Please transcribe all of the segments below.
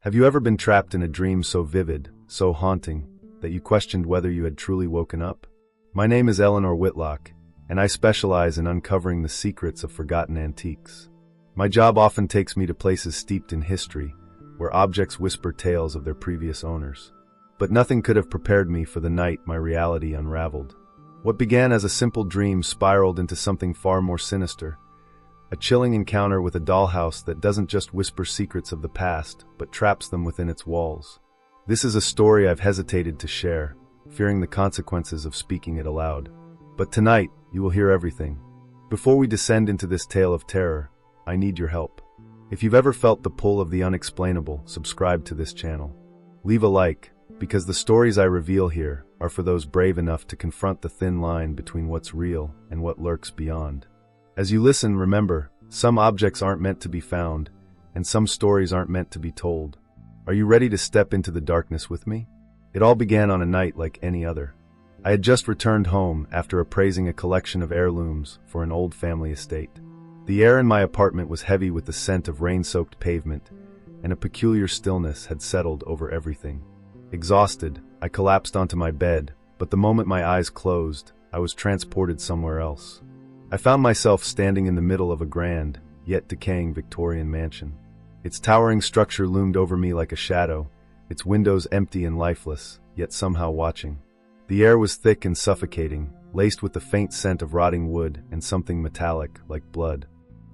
Have you ever been trapped in a dream so vivid, so haunting, that you questioned whether you had truly woken up? My name is Eleanor Whitlock, and I specialize in uncovering the secrets of forgotten antiques. My job often takes me to places steeped in history, where objects whisper tales of their previous owners. But nothing could have prepared me for the night my reality unraveled. What began as a simple dream spiraled into something far more sinister. A chilling encounter with a dollhouse that doesn't just whisper secrets of the past, but traps them within its walls. This is a story I've hesitated to share, fearing the consequences of speaking it aloud. But tonight, you will hear everything. Before we descend into this tale of terror, I need your help. If you've ever felt the pull of the unexplainable, subscribe to this channel. Leave a like, because the stories I reveal here are for those brave enough to confront the thin line between what's real and what lurks beyond. As you listen, remember, some objects aren't meant to be found, and some stories aren't meant to be told. Are you ready to step into the darkness with me? It all began on a night like any other. I had just returned home after appraising a collection of heirlooms for an old family estate. The air in my apartment was heavy with the scent of rain-soaked pavement, and a peculiar stillness had settled over everything. Exhausted, I collapsed onto my bed, but the moment my eyes closed, I was transported somewhere else. I found myself standing in the middle of a grand, yet decaying Victorian mansion. Its towering structure loomed over me like a shadow, its windows empty and lifeless, yet somehow watching. The air was thick and suffocating, laced with the faint scent of rotting wood and something metallic, like blood.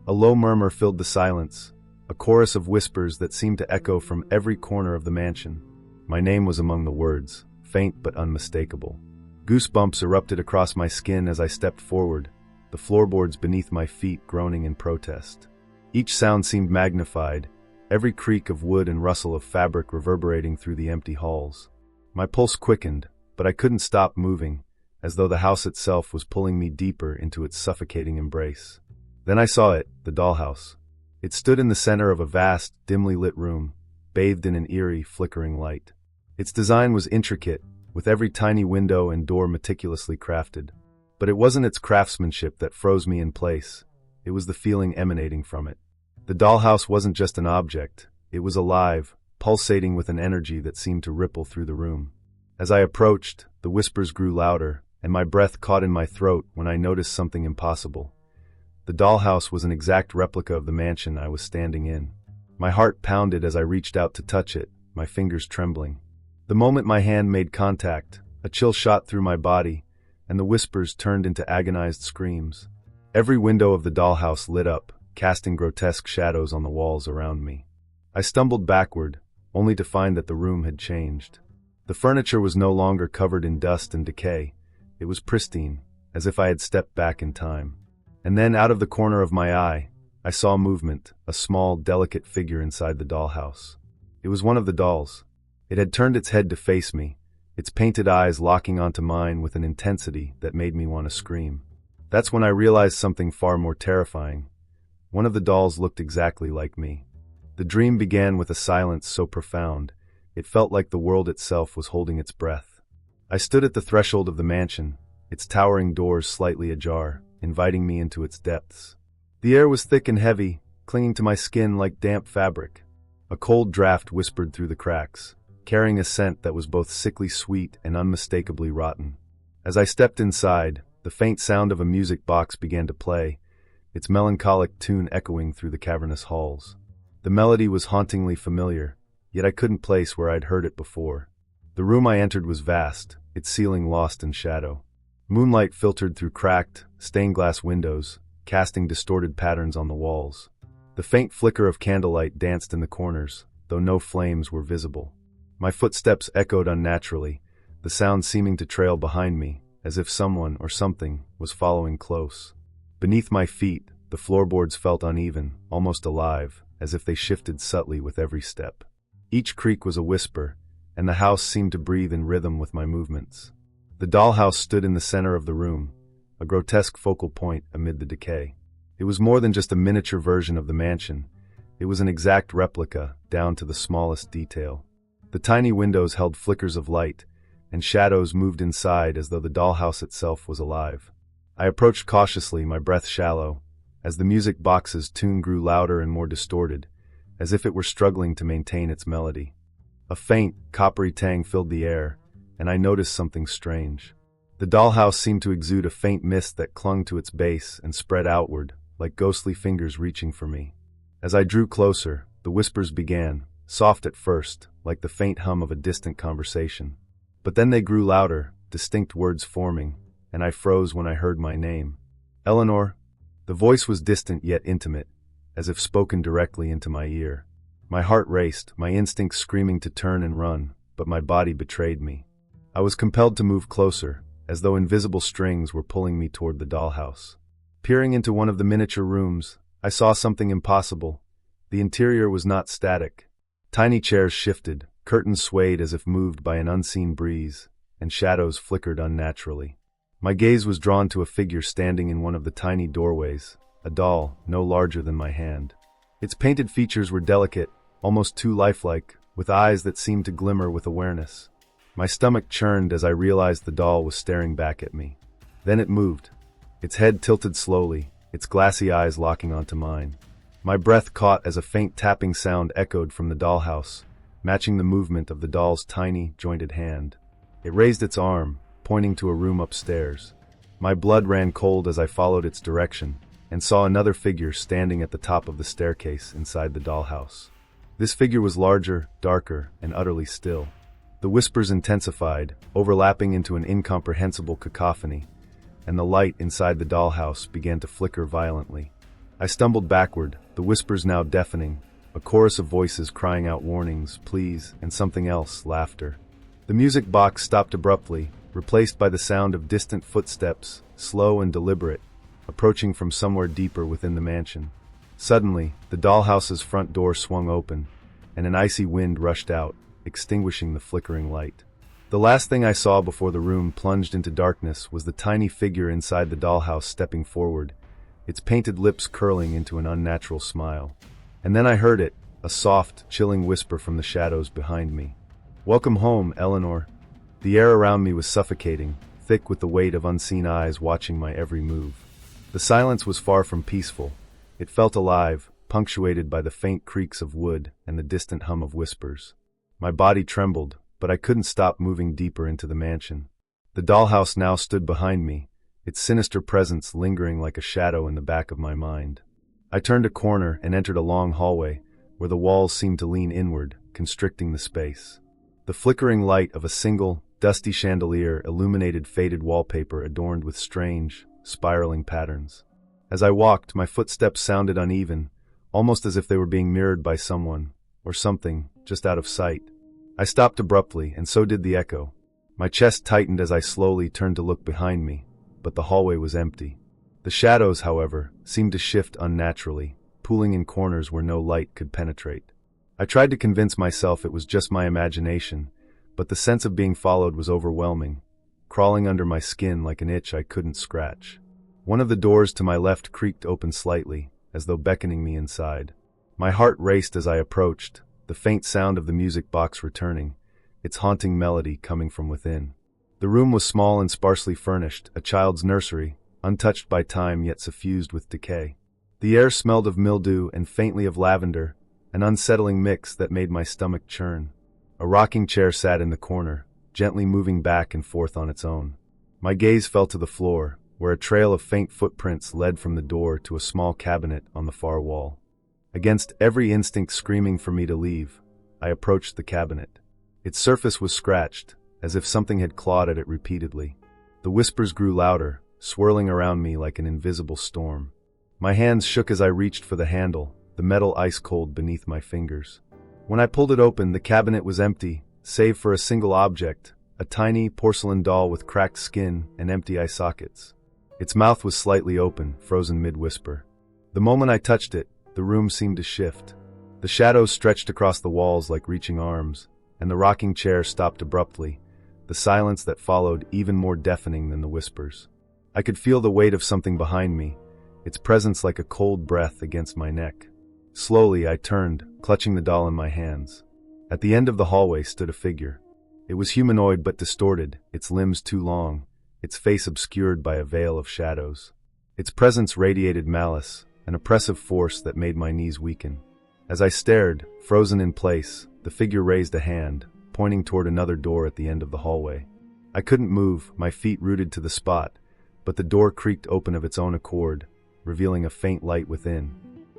A low murmur filled the silence, a chorus of whispers that seemed to echo from every corner of the mansion. My name was among the words, faint but unmistakable. Goosebumps erupted across my skin as I stepped forward, the floorboards beneath my feet groaning in protest. Each sound seemed magnified, every creak of wood and rustle of fabric reverberating through the empty halls. My pulse quickened, but I couldn't stop moving, as though the house itself was pulling me deeper into its suffocating embrace. Then I saw it, the dollhouse. It stood in the center of a vast, dimly lit room, bathed in an eerie, flickering light. Its design was intricate, with every tiny window and door meticulously crafted. But it wasn't its craftsmanship that froze me in place, it was the feeling emanating from it. The dollhouse wasn't just an object, it was alive, pulsating with an energy that seemed to ripple through the room. As I approached, the whispers grew louder, and my breath caught in my throat when I noticed something impossible. The dollhouse was an exact replica of the mansion I was standing in. My heart pounded as I reached out to touch it, my fingers trembling. The moment my hand made contact, a chill shot through my body, and the whispers turned into agonized screams. Every window of the dollhouse lit up, casting grotesque shadows on the walls around me. I stumbled backward, only to find that the room had changed. The furniture was no longer covered in dust and decay. It was pristine, as if I had stepped back in time. And then, out of the corner of my eye, I saw movement, a small, delicate figure inside the dollhouse. It was one of the dolls. It had turned its head to face me, its painted eyes locking onto mine with an intensity that made me want to scream. That's when I realized something far more terrifying. One of the dolls looked exactly like me. The dream began with a silence so profound, it felt like the world itself was holding its breath. I stood at the threshold of the mansion, its towering doors slightly ajar, inviting me into its depths. The air was thick and heavy, clinging to my skin like damp fabric. A cold draft whispered through the cracks, carrying a scent that was both sickly sweet and unmistakably rotten. As I stepped inside, the faint sound of a music box began to play, its melancholic tune echoing through the cavernous halls. The melody was hauntingly familiar, yet I couldn't place where I'd heard it before. The room I entered was vast, its ceiling lost in shadow. Moonlight filtered through cracked, stained-glass windows, casting distorted patterns on the walls. The faint flicker of candlelight danced in the corners, though no flames were visible. My footsteps echoed unnaturally, the sound seeming to trail behind me, as if someone or something was following close. Beneath my feet, the floorboards felt uneven, almost alive, as if they shifted subtly with every step. Each creak was a whisper, and the house seemed to breathe in rhythm with my movements. The dollhouse stood in the center of the room, a grotesque focal point amid the decay. It was more than just a miniature version of the mansion. It was an exact replica, down to the smallest detail. The tiny windows held flickers of light, and shadows moved inside as though the dollhouse itself was alive. I approached cautiously, my breath shallow, as the music box's tune grew louder and more distorted, as if it were struggling to maintain its melody. A faint, coppery tang filled the air, and I noticed something strange. The dollhouse seemed to exude a faint mist that clung to its base and spread outward, like ghostly fingers reaching for me. As I drew closer, the whispers began, soft at first, like the faint hum of a distant conversation. But then they grew louder, distinct words forming, and I froze when I heard my name. Eleanor. The voice was distant yet intimate, as if spoken directly into my ear. My heart raced, my instincts screaming to turn and run, but my body betrayed me. I was compelled to move closer, as though invisible strings were pulling me toward the dollhouse. Peering into one of the miniature rooms, I saw something impossible. The interior was not static. Tiny chairs shifted, curtains swayed as if moved by an unseen breeze, and shadows flickered unnaturally. My gaze was drawn to a figure standing in one of the tiny doorways, a doll no larger than my hand. Its painted features were delicate, almost too lifelike, with eyes that seemed to glimmer with awareness. My stomach churned as I realized the doll was staring back at me. Then it moved. Its head tilted slowly, its glassy eyes locking onto mine. My breath caught as a faint tapping sound echoed from the dollhouse, matching the movement of the doll's tiny, jointed hand. It raised its arm, pointing to a room upstairs. My blood ran cold as I followed its direction, and saw another figure standing at the top of the staircase inside the dollhouse. This figure was larger, darker, and utterly still. The whispers intensified, overlapping into an incomprehensible cacophony, and the light inside the dollhouse began to flicker violently. I stumbled backward, the whispers now deafening, a chorus of voices crying out warnings, pleas, and something else, laughter. The music box stopped abruptly, replaced by the sound of distant footsteps, slow and deliberate, approaching from somewhere deeper within the mansion. Suddenly, the dollhouse's front door swung open, and an icy wind rushed out, extinguishing the flickering light. The last thing I saw before the room plunged into darkness was the tiny figure inside the dollhouse stepping forward, its painted lips curling into an unnatural smile. And then I heard it, a soft, chilling whisper from the shadows behind me. "Welcome home, Eleanor." The air around me was suffocating, thick with the weight of unseen eyes watching my every move. The silence was far from peaceful. It felt alive, punctuated by the faint creaks of wood and the distant hum of whispers. My body trembled, but I couldn't stop moving deeper into the mansion. The dollhouse now stood behind me, its sinister presence lingering like a shadow in the back of my mind. I turned a corner and entered a long hallway, where the walls seemed to lean inward, constricting the space. The flickering light of a single, dusty chandelier illuminated faded wallpaper adorned with strange, spiraling patterns. As I walked, my footsteps sounded uneven, almost as if they were being mirrored by someone, or something, just out of sight. I stopped abruptly, and so did the echo. My chest tightened as I slowly turned to look behind me, but the hallway was empty. The shadows, however, seemed to shift unnaturally, pooling in corners where no light could penetrate. I tried to convince myself it was just my imagination, but the sense of being followed was overwhelming, crawling under my skin like an itch I couldn't scratch. One of the doors to my left creaked open slightly, as though beckoning me inside. My heart raced as I approached, the faint sound of the music box returning, its haunting melody coming from within. The room was small and sparsely furnished, a child's nursery, untouched by time yet suffused with decay. The air smelled of mildew and faintly of lavender, an unsettling mix that made my stomach churn. A rocking chair sat in the corner, gently moving back and forth on its own. My gaze fell to the floor, where a trail of faint footprints led from the door to a small cabinet on the far wall. Against every instinct screaming for me to leave, I approached the cabinet. Its surface was scratched, as if something had clawed at it repeatedly. The whispers grew louder, swirling around me like an invisible storm. My hands shook as I reached for the handle, the metal ice-cold beneath my fingers. When I pulled it open, the cabinet was empty, save for a single object, a tiny porcelain doll with cracked skin and empty eye sockets. Its mouth was slightly open, frozen mid-whisper. The moment I touched it, the room seemed to shift. The shadows stretched across the walls like reaching arms, and the rocking chair stopped abruptly, the silence that followed even more deafening than the whispers. I could feel the weight of something behind me, its presence like a cold breath against my neck. Slowly, I turned, clutching the doll in my hands. At the end of the hallway stood a figure. It was humanoid but distorted, its limbs too long, its face obscured by a veil of shadows. Its presence radiated malice, an oppressive force that made my knees weaken. As I stared, frozen in place, the figure raised a hand, pointing toward another door at the end of the hallway. I couldn't move, my feet rooted to the spot, but the door creaked open of its own accord, revealing a faint light within.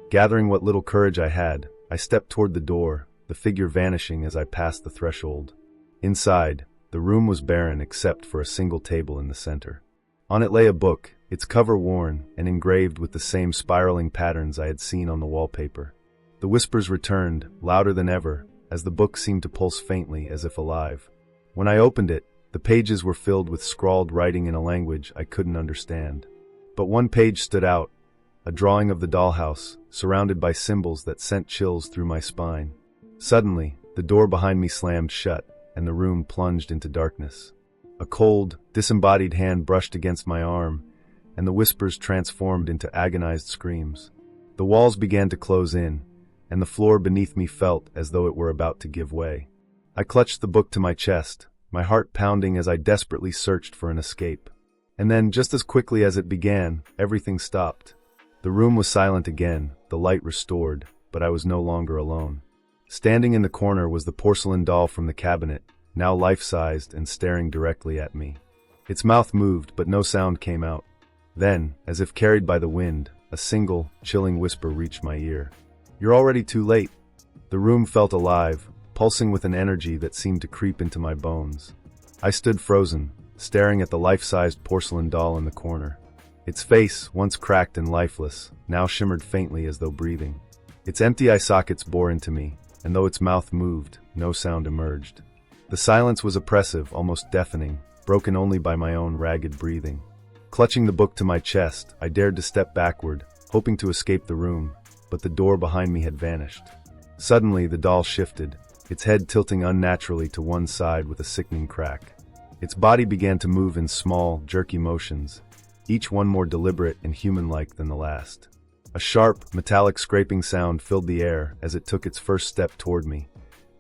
Gathering what little courage I had, I stepped toward the door, the figure vanishing as I passed the threshold. Inside, the room was barren except for a single table in the center. On it lay a book, its cover worn and engraved with the same spiraling patterns I had seen on the wallpaper. The whispers returned, louder than ever, as the book seemed to pulse faintly as if alive. When I opened it, the pages were filled with scrawled writing in a language I couldn't understand. But one page stood out, a drawing of the dollhouse, surrounded by symbols that sent chills through my spine. Suddenly, the door behind me slammed shut, and the room plunged into darkness. A cold, disembodied hand brushed against my arm, and the whispers transformed into agonized screams. The walls began to close in, and the floor beneath me felt as though it were about to give way. I clutched the book to my chest, my heart pounding as I desperately searched for an escape. And then, just as quickly as it began, everything stopped. The room was silent again, the light restored, but I was no longer alone. Standing in the corner was the porcelain doll from the cabinet, now life-sized and staring directly at me. Its mouth moved, but no sound came out. Then, as if carried by the wind, a single, chilling whisper reached my ear. "You're already too late." The room felt alive, pulsing with an energy that seemed to creep into my bones. I stood frozen, staring at the life-sized porcelain doll in the corner. Its face, once cracked and lifeless, now shimmered faintly as though breathing. Its empty eye sockets bore into me, and though its mouth moved, no sound emerged. The silence was oppressive, almost deafening, broken only by my own ragged breathing. Clutching the book to my chest, I dared to step backward, hoping to escape the room, but the door behind me had vanished. Suddenly, the doll shifted, its head tilting unnaturally to one side with a sickening crack. Its body began to move in small, jerky motions, each one more deliberate and human-like than the last. A sharp, metallic scraping sound filled the air as it took its first step toward me,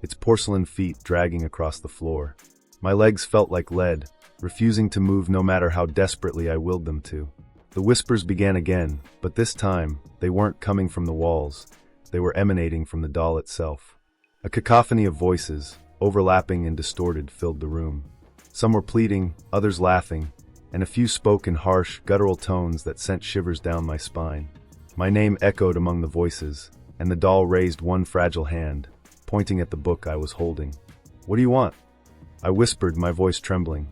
its porcelain feet dragging across the floor. My legs felt like lead, refusing to move no matter how desperately I willed them to. The whispers began again, but this time, they weren't coming from the walls, they were emanating from the doll itself. A cacophony of voices, overlapping and distorted, filled the room. Some were pleading, others laughing, and a few spoke in harsh, guttural tones that sent shivers down my spine. My name echoed among the voices, and the doll raised one fragile hand, pointing at the book I was holding. "What do you want?" I whispered, my voice trembling.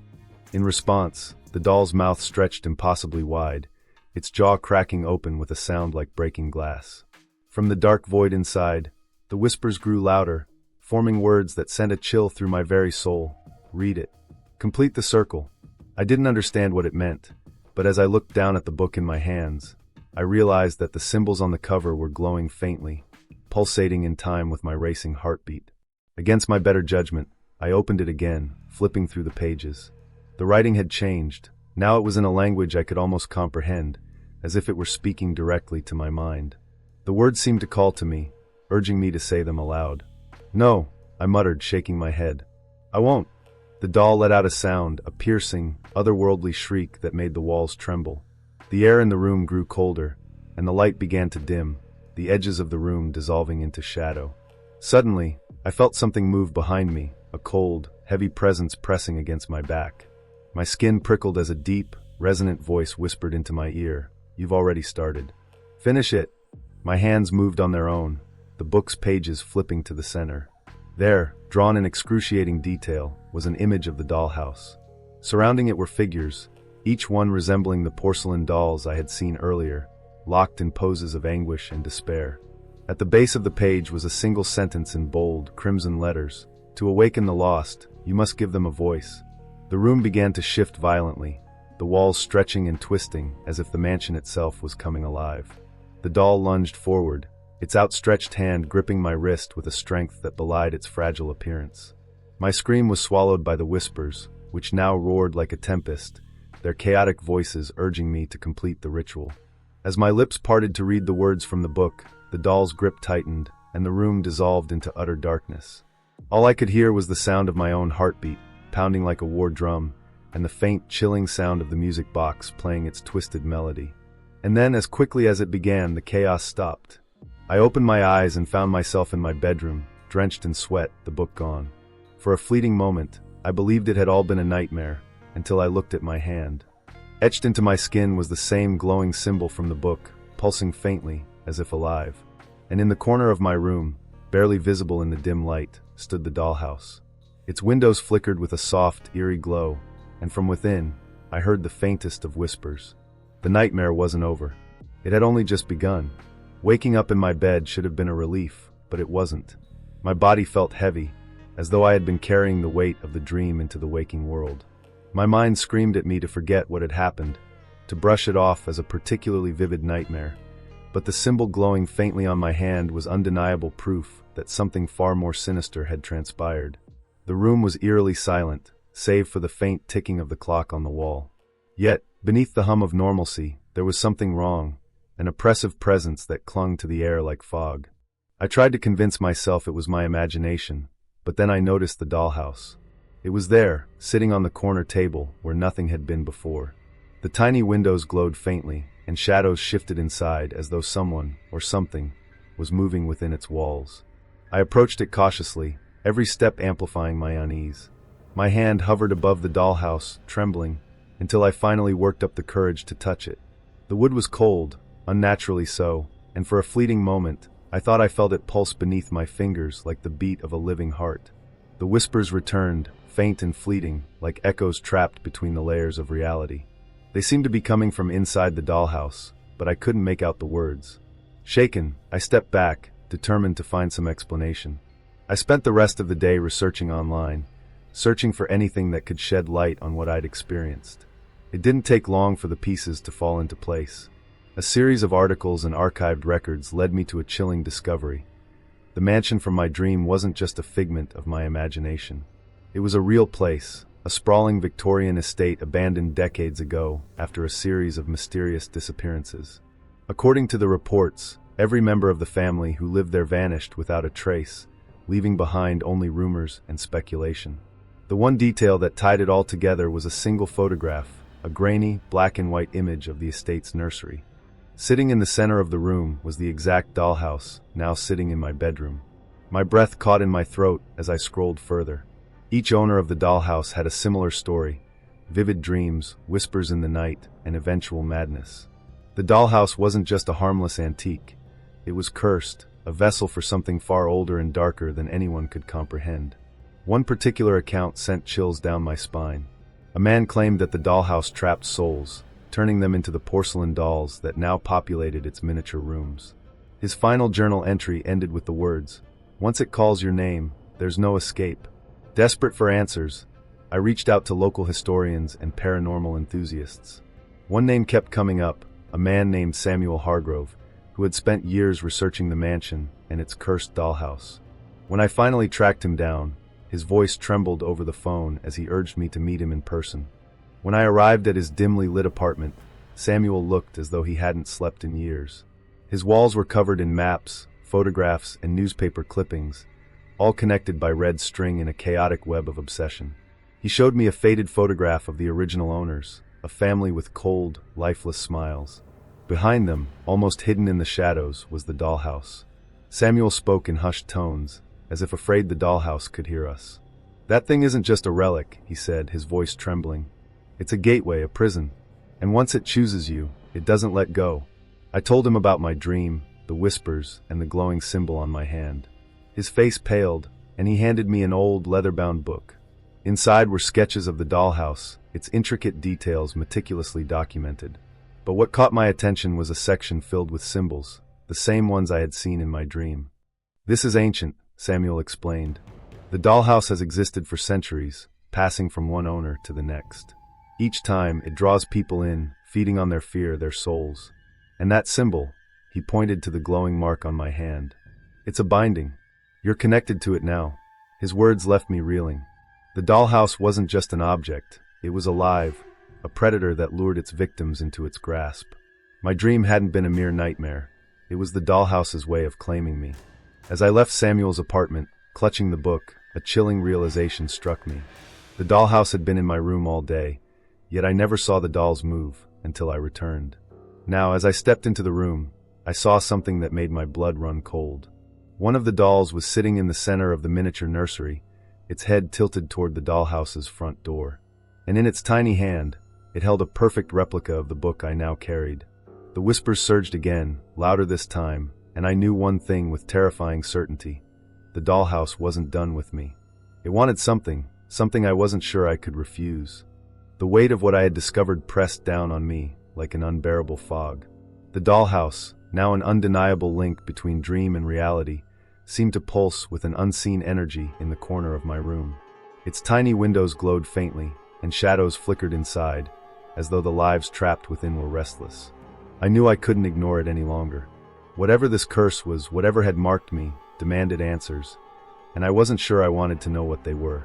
In response, the doll's mouth stretched impossibly wide, its jaw cracking open with a sound like breaking glass. From the dark void inside, the whispers grew louder, forming words that sent a chill through my very soul. "Read it. Complete the circle." I didn't understand what it meant, but as I looked down at the book in my hands, I realized that the symbols on the cover were glowing faintly, pulsating in time with my racing heartbeat. Against my better judgment, I opened it again, flipping through the pages. The writing had changed. Now it was in a language I could almost comprehend, as if it were speaking directly to my mind. The words seemed to call to me, urging me to say them aloud. "No," I muttered, shaking my head. "I won't." The doll let out a sound, a piercing, otherworldly shriek that made the walls tremble. The air in the room grew colder, and the light began to dim, the edges of the room dissolving into shadow. Suddenly, I felt something move behind me, a cold, heavy presence pressing against my back. My skin prickled as a deep, resonant voice whispered into my ear, "You've already started. Finish it." My hands moved on their own, the book's pages flipping to the center. There, drawn in excruciating detail, was an image of the dollhouse. Surrounding it were figures, each one resembling the porcelain dolls I had seen earlier, locked in poses of anguish and despair. At the base of the page was a single sentence in bold, crimson letters. "To awaken the lost, you must give them a voice." The room began to shift violently, the walls stretching and twisting as if the mansion itself was coming alive. The doll lunged forward, its outstretched hand gripping my wrist with a strength that belied its fragile appearance. My scream was swallowed by the whispers, which now roared like a tempest, their chaotic voices urging me to complete the ritual. As my lips parted to read the words from the book, the doll's grip tightened, and the room dissolved into utter darkness. All I could hear was the sound of my own heartbeat, pounding like a war drum, and the faint, chilling sound of the music box playing its twisted melody. And then, as quickly as it began, the chaos stopped. I opened my eyes and found myself in my bedroom, drenched in sweat, the book gone. For a fleeting moment, I believed it had all been a nightmare, until I looked at my hand. Etched into my skin was the same glowing symbol from the book, pulsing faintly, as if alive. And in the corner of my room, barely visible in the dim light, stood the dollhouse. Its windows flickered with a soft, eerie glow, and from within, I heard the faintest of whispers. The nightmare wasn't over. It had only just begun. Waking up in my bed should have been a relief, but it wasn't. My body felt heavy, as though I had been carrying the weight of the dream into the waking world. My mind screamed at me to forget what had happened, to brush it off as a particularly vivid nightmare. But the symbol glowing faintly on my hand was undeniable proof that something far more sinister had transpired. The room was eerily silent, save for the faint ticking of the clock on the wall. Yet, beneath the hum of normalcy, there was something wrong, an oppressive presence that clung to the air like fog. I tried to convince myself it was my imagination, but then I noticed the dollhouse. It was there, sitting on the corner table where nothing had been before. The tiny windows glowed faintly, and shadows shifted inside as though someone, or something, was moving within its walls. I approached it cautiously, every step amplifying my unease. My hand hovered above the dollhouse, trembling, until I finally worked up the courage to touch it. The wood was cold, unnaturally so, and for a fleeting moment, I thought I felt it pulse beneath my fingers like the beat of a living heart. The whispers returned, faint and fleeting, like echoes trapped between the layers of reality. They seemed to be coming from inside the dollhouse, but I couldn't make out the words. Shaken, I stepped back, determined to find some explanation. I spent the rest of the day researching online, searching for anything that could shed light on what I'd experienced. It didn't take long for the pieces to fall into place. A series of articles and archived records led me to a chilling discovery. The mansion from my dream wasn't just a figment of my imagination. It was a real place, a sprawling Victorian estate abandoned decades ago after a series of mysterious disappearances. According to the reports, every member of the family who lived there vanished without a trace, leaving behind only rumors and speculation. The one detail that tied it all together was a single photograph, a grainy, black and white image of the estate's nursery. Sitting in the center of the room was the exact dollhouse, now sitting in my bedroom. My breath caught in my throat as I scrolled further. Each owner of the dollhouse had a similar story: vivid dreams, whispers in the night, and eventual madness. The dollhouse wasn't just a harmless antique. It was cursed, a vessel for something far older and darker than anyone could comprehend. One particular account sent chills down my spine. A man claimed that the dollhouse trapped souls, turning them into the porcelain dolls that now populated its miniature rooms. His final journal entry ended with the words, "Once it calls your name, there's no escape." Desperate for answers, I reached out to local historians and paranormal enthusiasts. One name kept coming up, a man named Samuel Hargrove, who had spent years researching the mansion and its cursed dollhouse. When I finally tracked him down, his voice trembled over the phone as he urged me to meet him in person. When I arrived at his dimly lit apartment, Samuel looked as though he hadn't slept in years. His walls were covered in maps, photographs, and newspaper clippings, all connected by red string in a chaotic web of obsession. He showed me a faded photograph of the original owners, a family with cold, lifeless smiles. Behind them, almost hidden in the shadows, was the dollhouse. Samuel spoke in hushed tones, as if afraid the dollhouse could hear us. "That thing isn't just a relic," he said, his voice trembling. "It's a gateway, a prison. And once it chooses you, it doesn't let go." I told him about my dream, the whispers, and the glowing symbol on my hand. His face paled, and he handed me an old, leather-bound book. Inside were sketches of the dollhouse, its intricate details meticulously documented. But what caught my attention was a section filled with symbols, the same ones I had seen in my dream. "This is ancient," Samuel explained. "The dollhouse has existed for centuries, passing from one owner to the next. Each time, it draws people in, feeding on their fear, their souls. And that symbol," he pointed to the glowing mark on my hand, "it's a binding. You're connected to it now." His words left me reeling. The dollhouse wasn't just an object, it was alive, a predator that lured its victims into its grasp. My dream hadn't been a mere nightmare. It was the dollhouse's way of claiming me. As I left Samuel's apartment, clutching the book, a chilling realization struck me. The dollhouse had been in my room all day, yet I never saw the dolls move until I returned. Now, as I stepped into the room, I saw something that made my blood run cold. One of the dolls was sitting in the center of the miniature nursery, its head tilted toward the dollhouse's front door. And in its tiny hand, it held a perfect replica of the book I now carried. The whispers surged again, louder this time, and I knew one thing with terrifying certainty. The dollhouse wasn't done with me. It wanted something I wasn't sure I could refuse. The weight of what I had discovered pressed down on me like an unbearable fog. The dollhouse, now an undeniable link between dream and reality, seemed to pulse with an unseen energy in the corner of my room. Its tiny windows glowed faintly, and shadows flickered inside, as though the lives trapped within were restless. I knew I couldn't ignore it any longer. Whatever this curse was, whatever had marked me, demanded answers, and I wasn't sure I wanted to know what they were.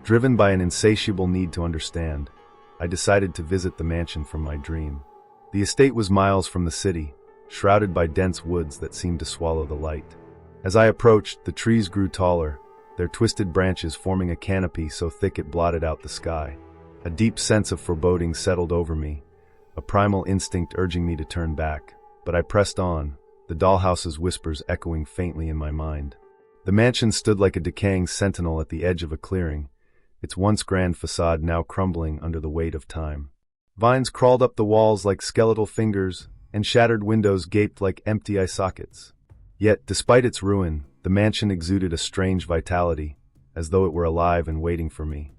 Driven by an insatiable need to understand, I decided to visit the mansion from my dream. The estate was miles from the city, shrouded by dense woods that seemed to swallow the light. As I approached, the trees grew taller, their twisted branches forming a canopy so thick it blotted out the sky. A deep sense of foreboding settled over me, a primal instinct urging me to turn back, but I pressed on, the dollhouse's whispers echoing faintly in my mind. The mansion stood like a decaying sentinel at the edge of a clearing, its once grand facade now crumbling under the weight of time. Vines crawled up the walls like skeletal fingers, and shattered windows gaped like empty eye sockets. Yet, despite its ruin, the mansion exuded a strange vitality, as though it were alive and waiting for me.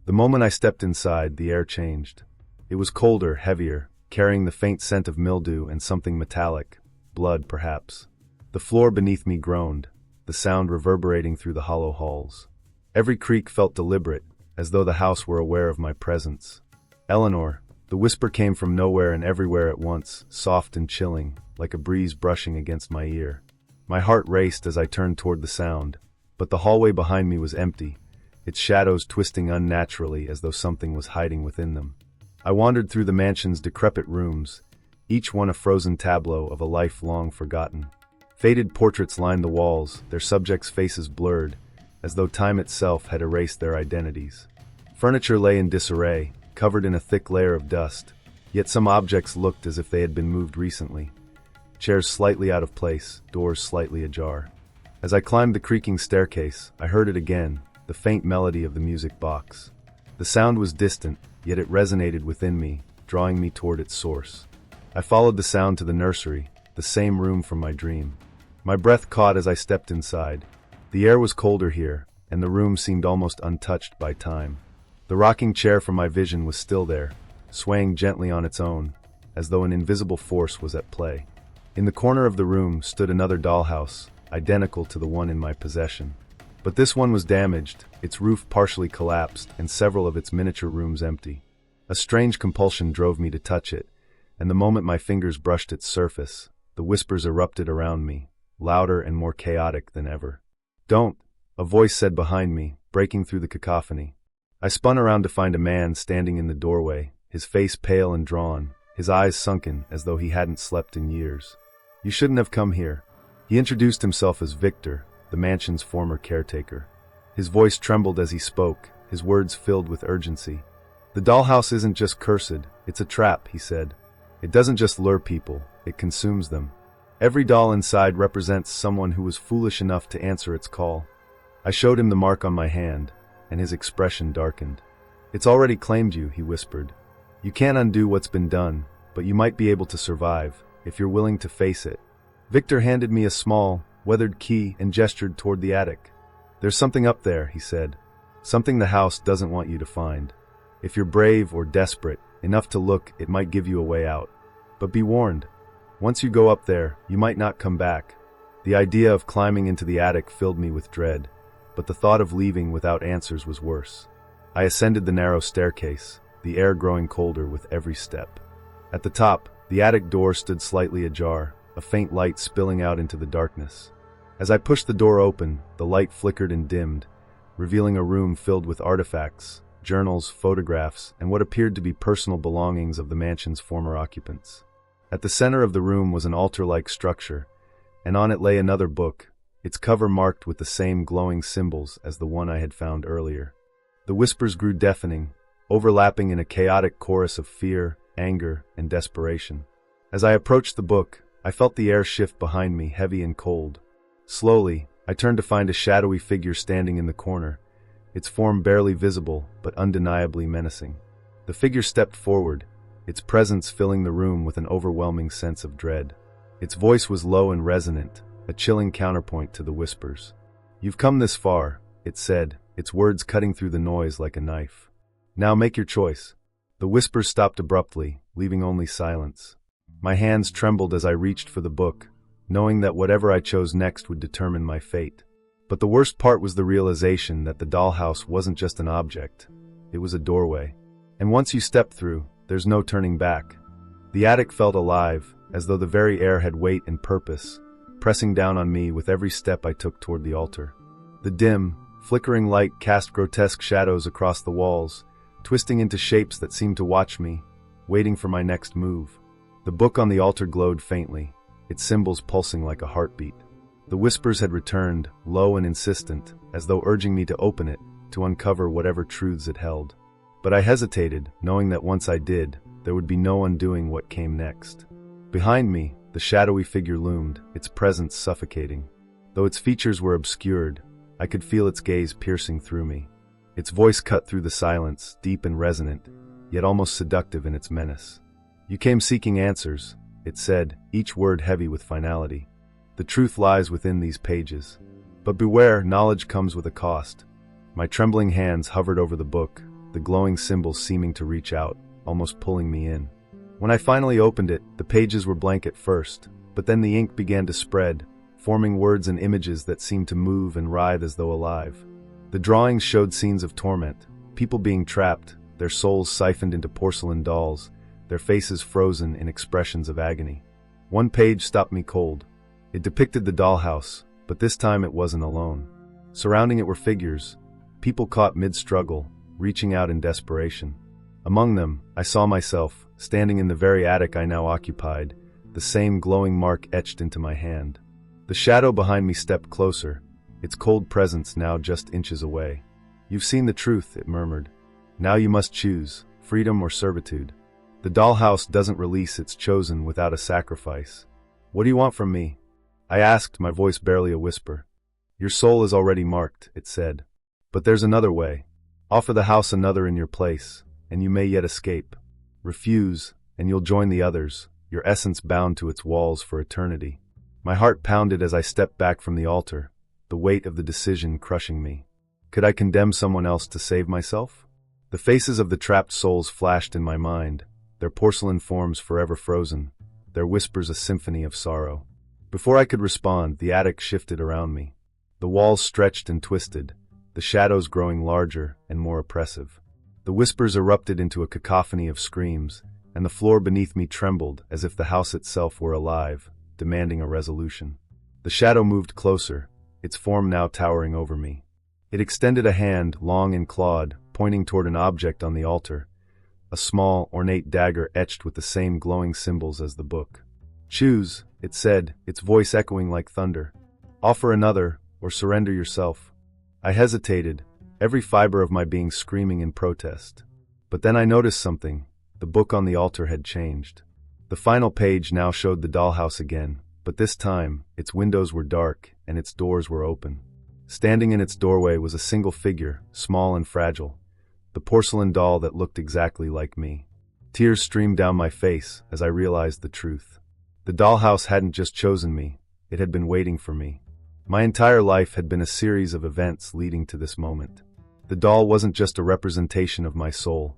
The moment I stepped inside, the air changed. It was colder, heavier, carrying the faint scent of mildew and something metallic, blood perhaps. The floor beneath me groaned, the sound reverberating through the hollow halls. Every creak felt deliberate, as though the house were aware of my presence. "Eleanor," the whisper came from nowhere and everywhere at once, soft and chilling, like a breeze brushing against my ear. My heart raced as I turned toward the sound, but the hallway behind me was empty, its shadows twisting unnaturally as though something was hiding within them. I wandered through the mansion's decrepit rooms, each one a frozen tableau of a life long forgotten. Faded portraits lined the walls, their subjects' faces blurred, as though time itself had erased their identities. Furniture lay in disarray, covered in a thick layer of dust, yet some objects looked as if they had been moved recently. Chairs slightly out of place, doors slightly ajar. As I climbed the creaking staircase, I heard it again, the faint melody of the music box. The sound was distant, yet it resonated within me, drawing me toward its source. I followed the sound to the nursery, the same room from my dream. My breath caught as I stepped inside. The air was colder here, and the room seemed almost untouched by time. The rocking chair from my vision was still there, swaying gently on its own, as though an invisible force was at play. In the corner of the room stood another dollhouse, identical to the one in my possession. But this one was damaged, its roof partially collapsed, and several of its miniature rooms empty. A strange compulsion drove me to touch it, and the moment my fingers brushed its surface, the whispers erupted around me, louder and more chaotic than ever. "Don't," a voice said behind me, breaking through the cacophony. I spun around to find a man standing in the doorway, his face pale and drawn, his eyes sunken as though he hadn't slept in years. "You shouldn't have come here." He introduced himself as Victor, the mansion's former caretaker. His voice trembled as he spoke, his words filled with urgency. "The dollhouse isn't just cursed, it's a trap," he said. "It doesn't just lure people, it consumes them. Every doll inside represents someone who was foolish enough to answer its call." I showed him the mark on my hand, and his expression darkened. "It's already claimed you," he whispered. "You can't undo what's been done, but you might be able to survive, if you're willing to face it." Victor handed me a small, weathered key and gestured toward the attic. "There's something up there," he said. "Something the house doesn't want you to find. If you're brave or desperate enough to look, it might give you a way out. But be warned, once you go up there, you might not come back." The idea of climbing into the attic filled me with dread, but the thought of leaving without answers was worse. I ascended the narrow staircase, the air growing colder with every step. At the top, the attic door stood slightly ajar, a faint light spilling out into the darkness. As I pushed the door open, the light flickered and dimmed, revealing a room filled with artifacts, journals, photographs, and what appeared to be personal belongings of the mansion's former occupants. At the center of the room was an altar-like structure, and on it lay another book, its cover marked with the same glowing symbols as the one I had found earlier. The whispers grew deafening, overlapping in a chaotic chorus of fear, anger, and desperation. As I approached the book, I felt the air shift behind me, heavy and cold. Slowly, I turned to find a shadowy figure standing in the corner, its form barely visible but undeniably menacing. The figure stepped forward, its presence filling the room with an overwhelming sense of dread. Its voice was low and resonant, a chilling counterpoint to the whispers. "You've come this far," it said, its words cutting through the noise like a knife. "Now make your choice." The whispers stopped abruptly, leaving only silence. My hands trembled as I reached for the book, knowing that whatever I chose next would determine my fate. But the worst part was the realization that the dollhouse wasn't just an object. It was a doorway. And once you step through, there's no turning back. The attic felt alive, as though the very air had weight and purpose, pressing down on me with every step I took toward the altar. The dim, flickering light cast grotesque shadows across the walls, twisting into shapes that seemed to watch me, waiting for my next move. The book on the altar glowed faintly, its symbols pulsing like a heartbeat. The whispers had returned, low and insistent, as though urging me to open it, to uncover whatever truths it held. But I hesitated, knowing that once I did, there would be no undoing what came next. Behind me, the shadowy figure loomed, its presence suffocating. Though its features were obscured, I could feel its gaze piercing through me. Its voice cut through the silence, deep and resonant, yet almost seductive in its menace. "You came seeking answers," it said, each word heavy with finality. "The truth lies within these pages. But beware, knowledge comes with a cost." My trembling hands hovered over the book, the glowing symbols seeming to reach out, almost pulling me in. When I finally opened it, the pages were blank at first, but then the ink began to spread, forming words and images that seemed to move and writhe as though alive. The drawings showed scenes of torment, people being trapped, their souls siphoned into porcelain dolls, their faces frozen in expressions of agony. One page stopped me cold. It depicted the dollhouse, but this time it wasn't alone. Surrounding it were figures, people caught mid-struggle, reaching out in desperation. Among them, I saw myself, standing in the very attic I now occupied, the same glowing mark etched into my hand. The shadow behind me stepped closer, its cold presence now just inches away. "You've seen the truth," it murmured. "Now you must choose, freedom or servitude. The dollhouse doesn't release its chosen without a sacrifice." "What do you want from me?" I asked, my voice barely a whisper. "Your soul is already marked," it said. "But there's another way. Offer the house another in your place, and you may yet escape. Refuse, and you'll join the others, your essence bound to its walls for eternity." My heart pounded as I stepped back from the altar, the weight of the decision crushing me. Could I condemn someone else to save myself? The faces of the trapped souls flashed in my mind, their porcelain forms forever frozen, their whispers a symphony of sorrow. Before I could respond, the attic shifted around me. The walls stretched and twisted, the shadows growing larger and more oppressive. The whispers erupted into a cacophony of screams, and the floor beneath me trembled as if the house itself were alive, demanding a resolution. The shadow moved closer, its form now towering over me. It extended a hand, long and clawed, pointing toward an object on the altar, a small, ornate dagger etched with the same glowing symbols as the book. "Choose," it said, its voice echoing like thunder. "Offer another, or surrender yourself." I hesitated, every fiber of my being screaming in protest. But then I noticed something. The book on the altar had changed. The final page now showed the dollhouse again, but this time, its windows were dark and its doors were open. Standing in its doorway was a single figure, small and fragile, the porcelain doll that looked exactly like me. Tears streamed down my face as I realized the truth. The dollhouse hadn't just chosen me, it had been waiting for me. My entire life had been a series of events leading to this moment. The doll wasn't just a representation of my soul.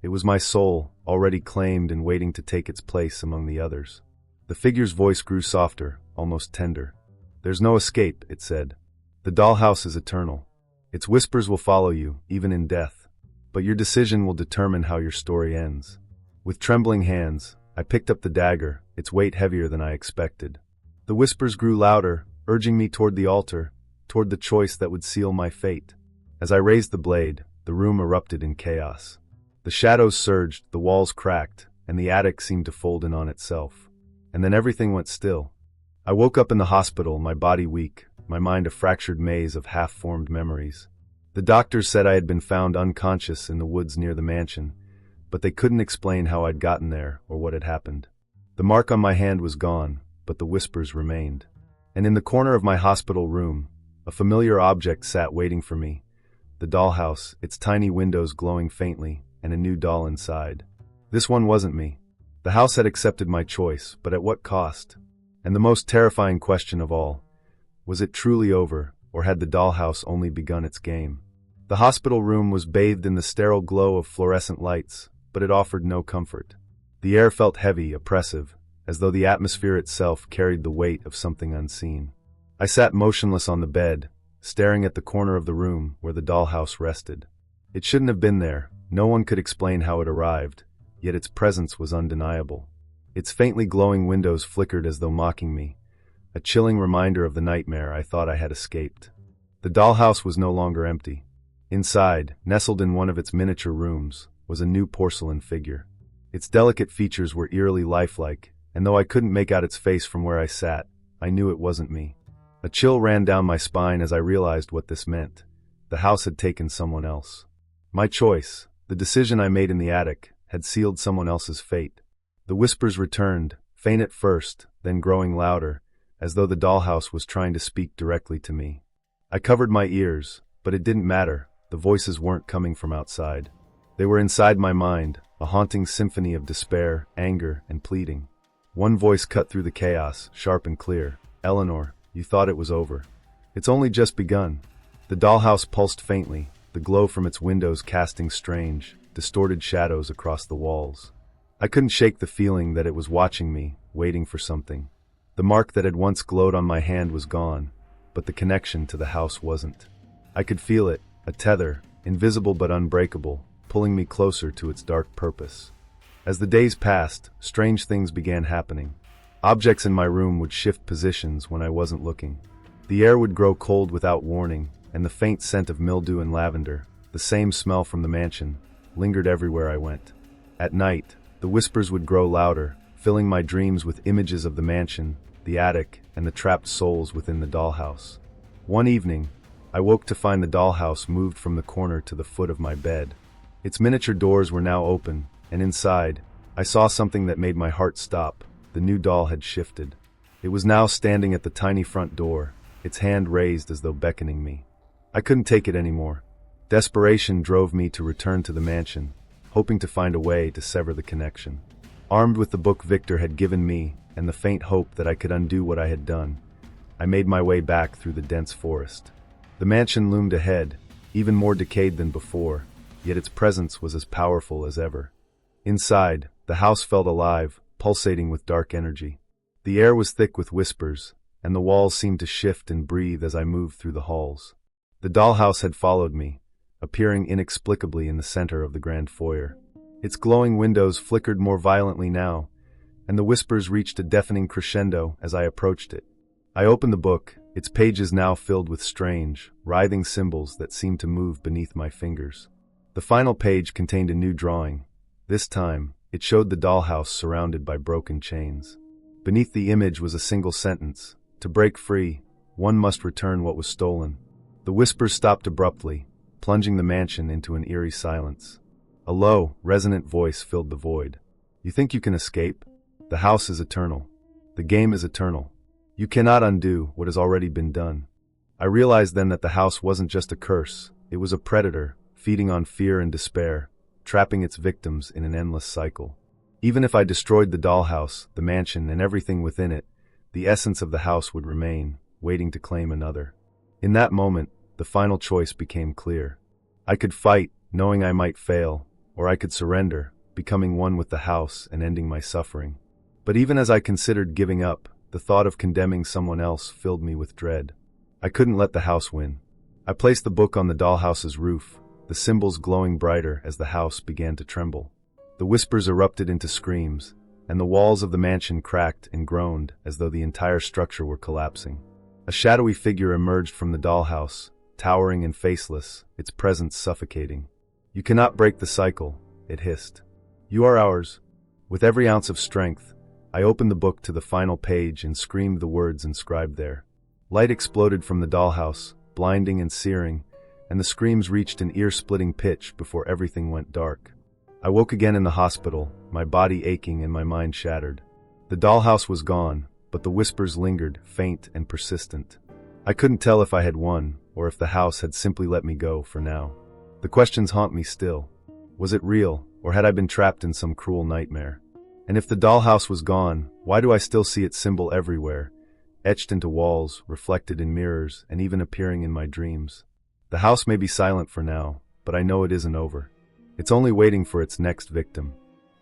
It was my soul, already claimed and waiting to take its place among the others. The figure's voice grew softer, almost tender. "There's no escape," it said. "The dollhouse is eternal. Its whispers will follow you, even in death. But your decision will determine how your story ends." With trembling hands, I picked up the dagger, its weight heavier than I expected. The whispers grew louder, urging me toward the altar, toward the choice that would seal my fate. As I raised the blade, the room erupted in chaos. The shadows surged, the walls cracked, and the attic seemed to fold in on itself. And then everything went still. I woke up in the hospital, my body weak, my mind a fractured maze of half-formed memories. The doctors said I had been found unconscious in the woods near the mansion, but they couldn't explain how I'd gotten there or what had happened. The mark on my hand was gone, but the whispers remained. And in the corner of my hospital room, a familiar object sat waiting for me. The dollhouse, its tiny windows glowing faintly, and a new doll inside. This one wasn't me. The house had accepted my choice, but at what cost? And the most terrifying question of all, was it truly over, or had the dollhouse only begun its game? The hospital room was bathed in the sterile glow of fluorescent lights, but it offered no comfort. The air felt heavy, oppressive, as though the atmosphere itself carried the weight of something unseen. I sat motionless on the bed, staring at the corner of the room where the dollhouse rested. It shouldn't have been there. No one could explain how it arrived, yet its presence was undeniable. Its faintly glowing windows flickered as though mocking me, a chilling reminder of the nightmare I thought I had escaped. The dollhouse was no longer empty. Inside, nestled in one of its miniature rooms, was a new porcelain figure. Its delicate features were eerily lifelike, and though I couldn't make out its face from where I sat, I knew it wasn't me. A chill ran down my spine as I realized what this meant. The house had taken someone else. My choice, the decision I made in the attic, had sealed someone else's fate. The whispers returned, faint at first, then growing louder, as though the dollhouse was trying to speak directly to me. I covered my ears, but it didn't matter. The voices weren't coming from outside. They were inside my mind, a haunting symphony of despair, anger, and pleading. One voice cut through the chaos, sharp and clear. "Eleanor, you thought it was over. It's only just begun." The dollhouse pulsed faintly, the glow from its windows casting strange, distorted shadows across the walls. I couldn't shake the feeling that it was watching me, waiting for something. The mark that had once glowed on my hand was gone, but the connection to the house wasn't. I could feel it, a tether, invisible but unbreakable, pulling me closer to its dark purpose. As the days passed, strange things began happening. Objects in my room would shift positions when I wasn't looking. The air would grow cold without warning, and the faint scent of mildew and lavender, the same smell from the mansion, lingered everywhere I went. At night, the whispers would grow louder, filling my dreams with images of the mansion, the attic, and the trapped souls within the dollhouse. One evening, I woke to find the dollhouse moved from the corner to the foot of my bed. Its miniature doors were now open, and inside, I saw something that made my heart stop. The new doll had shifted. It was now standing at the tiny front door, its hand raised as though beckoning me. I couldn't take it anymore. Desperation drove me to return to the mansion, hoping to find a way to sever the connection. Armed with the book Victor had given me, and the faint hope that I could undo what I had done, I made my way back through the dense forest. The mansion loomed ahead, even more decayed than before, yet its presence was as powerful as ever. Inside, the house felt alive, pulsating with dark energy. The air was thick with whispers, and the walls seemed to shift and breathe as I moved through the halls. The dollhouse had followed me, appearing inexplicably in the center of the grand foyer. Its glowing windows flickered more violently now, and the whispers reached a deafening crescendo as I approached it. I opened the book, its pages now filled with strange, writhing symbols that seemed to move beneath my fingers. The final page contained a new drawing. This time, it showed the dollhouse surrounded by broken chains. Beneath the image was a single sentence: "To break free, one must return what was stolen." The whispers stopped abruptly, plunging the mansion into an eerie silence. A low, resonant voice filled the void. "You think you can escape? The house is eternal. The game is eternal. You cannot undo what has already been done." I realized then that the house wasn't just a curse, it was a predator, feeding on fear and despair, trapping its victims in an endless cycle. Even if I destroyed the dollhouse, the mansion, and everything within it, the essence of the house would remain, waiting to claim another. In that moment, the final choice became clear. I could fight, knowing I might fail, or I could surrender, becoming one with the house and ending my suffering. But even as I considered giving up, the thought of condemning someone else filled me with dread. I couldn't let the house win. I placed the book on the dollhouse's roof, the symbols glowing brighter as the house began to tremble. The whispers erupted into screams, and the walls of the mansion cracked and groaned as though the entire structure were collapsing. A shadowy figure emerged from the dollhouse, towering and faceless, its presence suffocating. "You cannot break the cycle," it hissed. "You are ours." With every ounce of strength, I opened the book to the final page and screamed the words inscribed there. Light exploded from the dollhouse, blinding and searing, and the screams reached an ear-splitting pitch before everything went dark. I woke again in the hospital, my body aching and my mind shattered. The dollhouse was gone, but the whispers lingered, faint and persistent. I couldn't tell if I had won, or if the house had simply let me go for now. The questions haunt me still. Was it real, or had I been trapped in some cruel nightmare? And if the dollhouse was gone, why do I still see its symbol everywhere, etched into walls, reflected in mirrors, and even appearing in my dreams? The house may be silent for now, but I know it isn't over. It's only waiting for its next victim.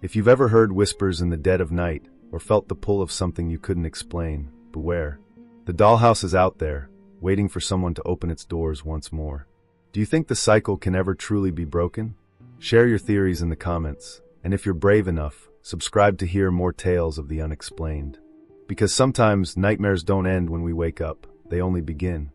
If you've ever heard whispers in the dead of night, or felt the pull of something you couldn't explain, beware. The dollhouse is out there, waiting for someone to open its doors once more. Do you think the cycle can ever truly be broken? Share your theories in the comments, and if you're brave enough, subscribe to hear more tales of the unexplained. Because sometimes nightmares don't end when we wake up, they only begin.